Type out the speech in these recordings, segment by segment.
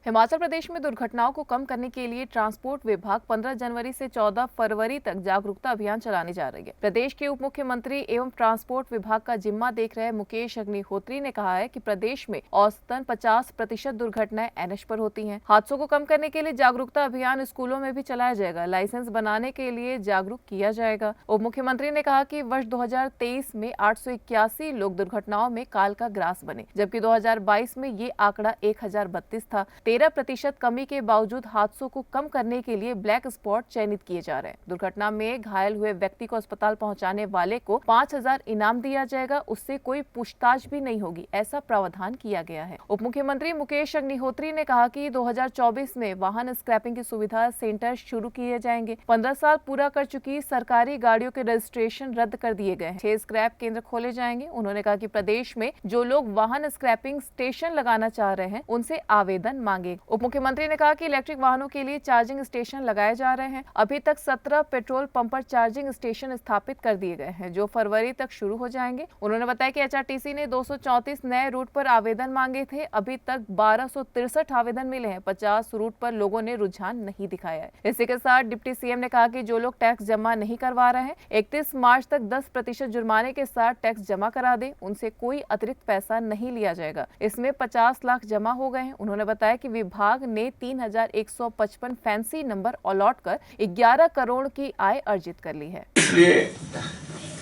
हिमाचल प्रदेश में दुर्घटनाओं को कम करने के लिए ट्रांसपोर्ट विभाग 15 जनवरी से 14 फरवरी तक जागरूकता अभियान चलाने जा रही है। प्रदेश के उप मुख्यमंत्री एवं ट्रांसपोर्ट विभाग का जिम्मा देख रहे मुकेश अग्निहोत्री ने कहा है कि प्रदेश में औसतन 50% दुर्घटनाएं एनएच पर होती हैं। हादसों को कम करने के लिए जागरूकता अभियान स्कूलों में भी चलाया जाएगा। लाइसेंस बनाने के लिए जागरूक किया जाएगा। उप मुख्यमंत्री ने कहा कि वर्ष 2023 में 881 लोग दुर्घटनाओं में काल का ग्रास बने, जबकि 2022 में ये आंकड़ा 1032 था। 13% कमी के बावजूद हादसों को कम करने के लिए ब्लैक स्पॉट चयनित किए जा रहे हैं। दुर्घटना में घायल हुए व्यक्ति को अस्पताल पहुंचाने वाले को 5000 इनाम दिया जाएगा। उससे कोई पूछताछ भी नहीं होगी, ऐसा प्रावधान किया गया है। उप मुख्यमंत्री मुकेश अग्निहोत्री ने कहा कि 2024 में वाहन स्क्रैपिंग की सुविधा सेंटर शुरू किए जाएंगे। 15 साल पूरा कर चुकी सरकारी गाड़ियों के रजिस्ट्रेशन रद्द कर दिए गए हैं। 6 स्क्रैप केंद्र खोले जाएंगे। उन्होंने कहा कि प्रदेश में जो लोग वाहन स्क्रैपिंग स्टेशन लगाना चाह रहे हैं उनसे आवेदन मांगे। उप मुख्यमंत्री ने कहा कि इलेक्ट्रिक वाहनों के लिए चार्जिंग स्टेशन लगाए जा रहे हैं। अभी तक 17 पेट्रोल पंप पर चार्जिंग स्टेशन स्थापित कर दिए गए हैं, जो फरवरी तक शुरू हो जाएंगे। उन्होंने बताया कि एचआरटीसी ने 234 नए रूट पर आवेदन मांगे थे। अभी तक 1263 आवेदन मिले हैं। 50 रूट पर लोगों ने रुझान नहीं दिखाया है। इसी के साथ डिप्टी सीएम ने कहा कि जो लोग टैक्स जमा नहीं करवा रहे हैं 31 मार्च तक 10% जुर्माने के साथ टैक्स जमा करा दें। उनसे कोई अतिरिक्त पैसा नहीं लिया जाएगा। इसमें 50 लाख जमा हो गए हैं। उन्होंने बताया कि विभाग ने 3155 फैंसी नंबर अलॉट कर 11 करोड़ की आय अर्जित कर ली है। इसलिए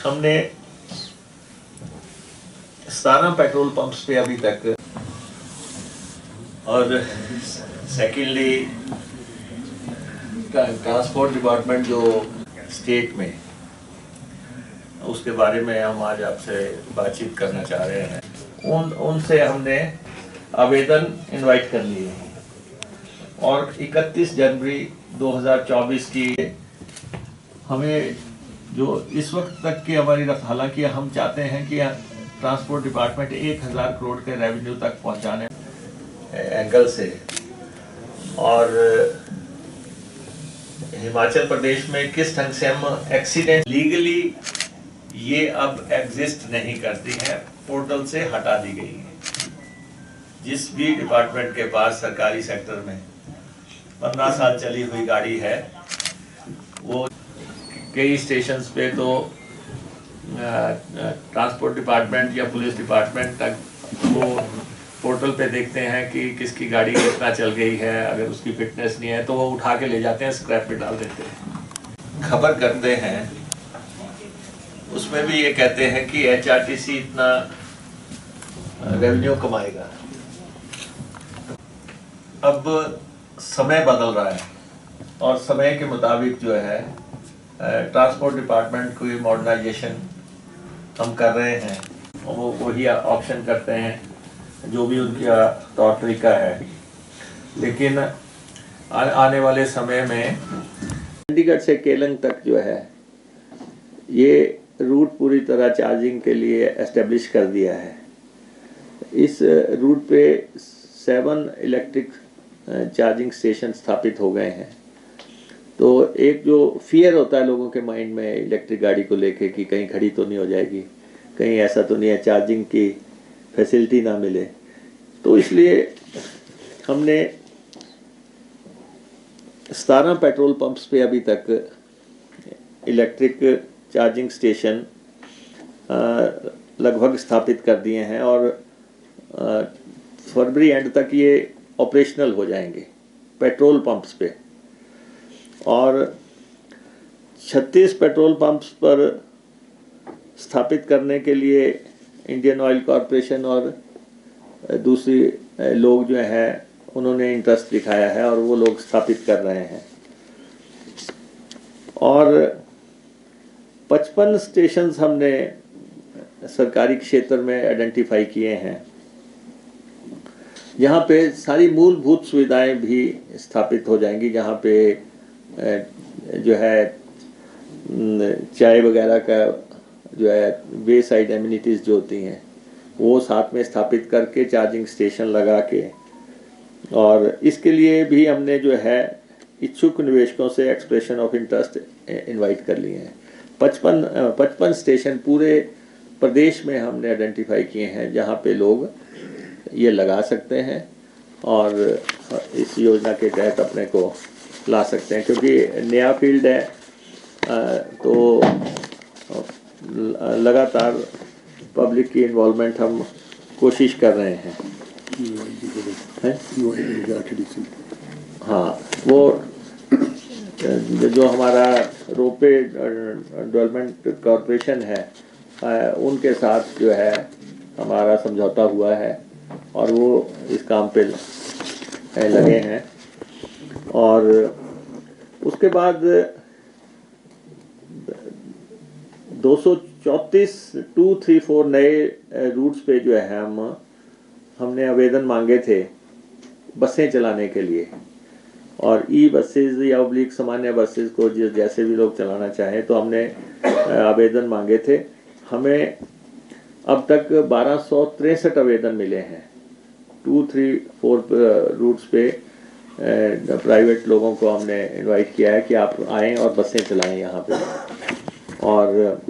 हमने 17 पेट्रोल पंप्स पे अभी तक, और सेकेंडली ट्रांसपोर्ट डिपार्टमेंट जो स्टेट में, उसके बारे में हम आज आपसे बातचीत करना चाह रहे हैं। उनसे हमने आवेदन इनवाइट कर लिए हैं और 31 जनवरी 2024 की हमें जो इस वक्त तक की हमारी हालांकि हम चाहते हैं कि ट्रांसपोर्ट डिपार्टमेंट 1000 करोड़ के रेवेन्यू तक पहुंचाने एंगल से, और हिमाचल प्रदेश में किस ढंग से हम एक्सीडेंट लीगली ये अब एग्जिस्ट नहीं करती है, पोर्टल से हटा दी गई है। जिस भी डिपार्टमेंट के पास सरकारी सेक्टर में 15 साल चली हुई गाड़ी है, वो कई स्टेशंस पे तो ट्रांसपोर्ट डिपार्टमेंट या पुलिस डिपार्टमेंट तक वो पोर्टल पे देखते हैं कि किसकी गाड़ी कितना चल गई है। अगर उसकी फिटनेस नहीं है तो वो उठा के ले जाते हैं, स्क्रैप पे डाल देते हैं। खबर करते हैं उसमें भी ये कहते हैं कि एचआरटीसी इतना रेवेन्यू कमाएगा। अब समय बदल रहा है और समय के मुताबिक जो है ट्रांसपोर्ट डिपार्टमेंट की मॉडर्नाइजेशन हम कर रहे हैं। वो वही ऑप्शन करते हैं जो भी उनका तौर तरीका है। लेकिन आने वाले समय में चंडीगढ़ से केलंग तक जो है ये रूट पूरी तरह चार्जिंग के लिए एस्टेब्लिश कर दिया है। इस रूट पे 7 इलेक्ट्रिक चार्जिंग स्टेशन स्थापित हो गए हैं। तो एक जो फियर होता है लोगों के माइंड में इलेक्ट्रिक गाड़ी को लेके कि कहीं खड़ी तो नहीं हो जाएगी, कहीं ऐसा तो नहीं है चार्जिंग की फैसिलिटी ना मिले, तो इसलिए हमने 17 पेट्रोल पंप्स पे अभी तक इलेक्ट्रिक चार्जिंग स्टेशन लगभग स्थापित कर दिए हैं और फरवरी एंड तक ये ऑपरेशनल हो जाएंगे पेट्रोल पंप्स पे। और 36 पेट्रोल पंप्स पर स्थापित करने के लिए इंडियन ऑयल कॉरपोरेशन और दूसरी लोग जो हैं उन्होंने इंटरेस्ट दिखाया है और वो लोग स्थापित कर रहे हैं। और 55 स्टेशंस हमने सरकारी क्षेत्र में आइडेंटिफाई किए हैं, जहाँ पे सारी मूलभूत सुविधाएं भी स्थापित हो जाएंगी। जहाँ पे जो है चाय वगैरह का जो है वे साइड एमिनिटीज़ जो होती हैं वो साथ में स्थापित करके चार्जिंग स्टेशन लगा के, और इसके लिए भी हमने जो है इच्छुक निवेशकों से एक्सप्रेशन ऑफ इंटरेस्ट इनवाइट कर लिए हैं। 55 स्टेशन पूरे प्रदेश में हमने आइडेंटिफाई किए हैं जहाँ पे लोग ये लगा सकते हैं और इस योजना के तहत अपने को ला सकते हैं, क्योंकि नया फील्ड है तो लगातार पब्लिक की इन्वॉल्वमेंट हम कोशिश कर रहे हैं। हाँ, वो जो हमारा रोपवे डेवलपमेंट कॉरपोरेशन है उनके साथ जो है हमारा समझौता हुआ है और वो इस काम पे लगे हैं। और उसके बाद 234 नए रूट्स पे जो है हमने आवेदन मांगे थे बसें चलाने के लिए, और ई बसेज या ऑब्लिक सामान्य बसेज को जैसे भी लोग चलाना चाहें तो हमने आवेदन मांगे थे। हमें अब तक 1263 आवेदन मिले हैं 234 रूट्स पे। प्राइवेट लोगों को हमने इनवाइट किया है कि आप आएँ और बसें चलाएं यहाँ पे, और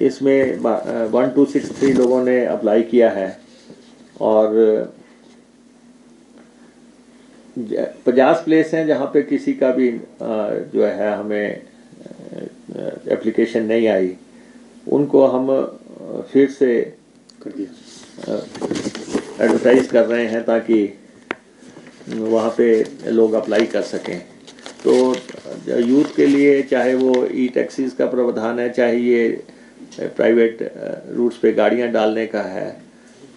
इसमें 1263 लोगों ने अप्लाई किया है और 50 प्लेस हैं जहाँ पे किसी का भी जो है हमें एप्लीकेशन नहीं आई, उनको हम फिर से एडवर्टाइज कर रहे हैं ताकि वहाँ पे लोग अप्लाई कर सकें। तो यूथ के लिए चाहे वो ई टैक्सीज का प्रावधान है, चाहे ये प्राइवेट रूट्स पे गाड़ियाँ डालने का है,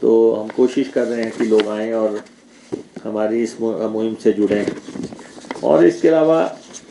तो हम कोशिश कर रहे हैं कि लोग आएँ और हमारी इस मुहिम से जुड़ें। और इसके अलावा